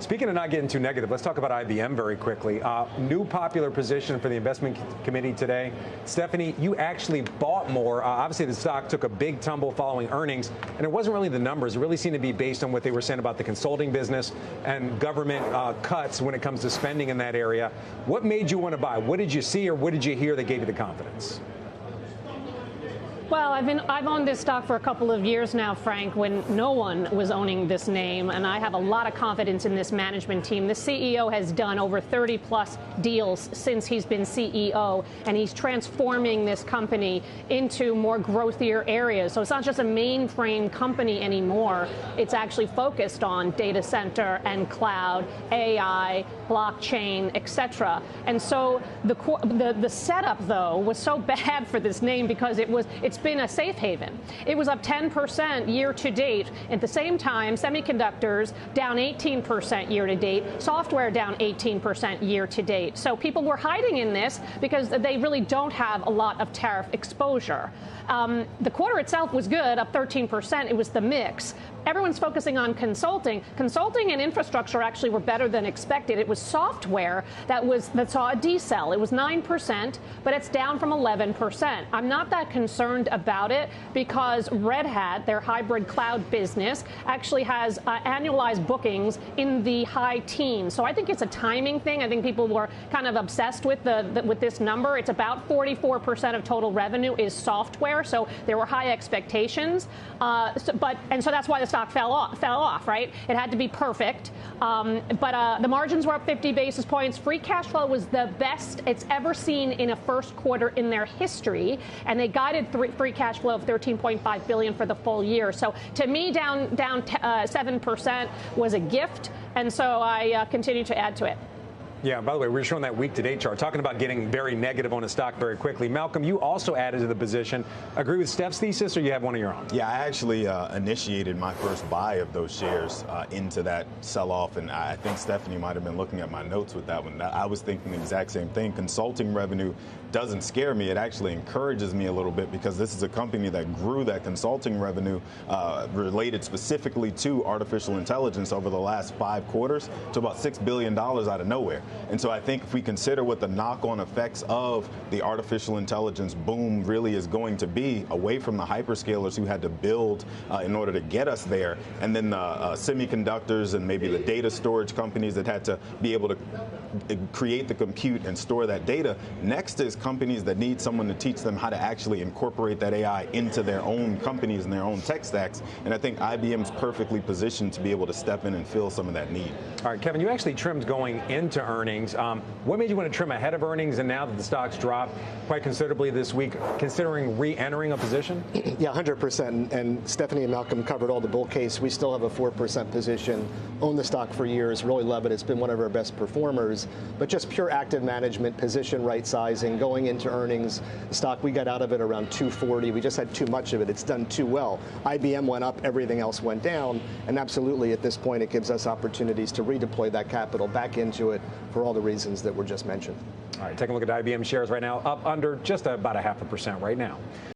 Speaking of not getting too negative, let's talk about IBM very quickly. New popular position for the investment committee today. Stephanie, you actually bought more. Obviously, the stock took a big tumble following earnings, and it wasn't really the numbers. It really seemed to be based on what they were saying about the consulting business and government cuts when it comes to spending in that area. What made you want to buy? What did you see or what did you hear that gave you the confidence? Well, I've owned this stock for a couple of years now, Frank, when no one was owning this name, and I have a lot of confidence in this management team. The CEO has done over 30-plus deals since he's been CEO, and he's transforming this company into more growthier areas. So it's not just a mainframe company anymore. It's actually focused on data center and cloud, AI, blockchain, etc. And so the setup, though, was so bad for this name because it's been a safe haven. It was up 10% year to date. At the same time, semiconductors down 18% year to date, software down 18% year to date. So people were hiding in this because they really don't have a lot of tariff exposure. The quarter itself was good, up 13%. It was the mix. Everyone's focusing on consulting. Consulting and infrastructure actually were better than expected. It was software that saw a decel. It was 9%, but it's down from 11%. I'm not that concerned about it because Red Hat, their hybrid cloud business, actually has annualized bookings in the high teens. So I think it's a timing thing. I think people were kind of obsessed with this number. It's about 44% of total revenue is software, so there were high expectations. So that's why the stock fell off, right? It had to be perfect. But the margins were up 50 basis points. Free cash flow was the best it's ever seen in a first quarter in their history, and they guided free cash flow of $13.5 billion for the full year. So to me, down 7% was a gift, and so I continue to add to it. Yeah, by the way, we're showing that week-to-date chart, talking about getting very negative on a stock very quickly. Malcolm, you also added to the position. Agree with Steph's thesis, or you have one of your own? Yeah, I actually initiated my first buy of those shares into that sell-off, and I think Stephanie might have been looking at my notes with that one. I was thinking the exact same thing. Consulting revenue doesn't scare me. It actually encourages me a little bit because this is a company that grew that consulting revenue related specifically to artificial intelligence over the last 5 quarters to about $6 billion out of nowhere. And so I think if we consider what the knock-on effects of the artificial intelligence boom really is going to be away from the hyperscalers who had to build in order to get us there, and then the semiconductors and maybe the data storage companies that had to be able to create the compute and store that data. Next is companies that need someone to teach them how to actually incorporate that AI into their own companies and their own tech stacks. And I think IBM's perfectly positioned to be able to step in and fill some of that need. All right, Kevin, you actually trimmed going into earnings. What made you want to trim ahead of earnings, and now that the stock's dropped quite considerably this week, considering re-entering a position? Yeah, 100%. And Stephanie and Malcolm covered all the bull case. We still have a 4% position. Owned the stock for years. Really love it. It's been one of our best performers. But just pure active management, position right sizing, going into earnings. The stock, we got out of it around 240. We just had too much of it. It's done too well. IBM went up. Everything else went down. And absolutely, at this point, it gives us opportunities to redeploy that capital back into it for all the reasons that were just mentioned. All right, taking a look at IBM shares right now, up under just about 0.5% right now.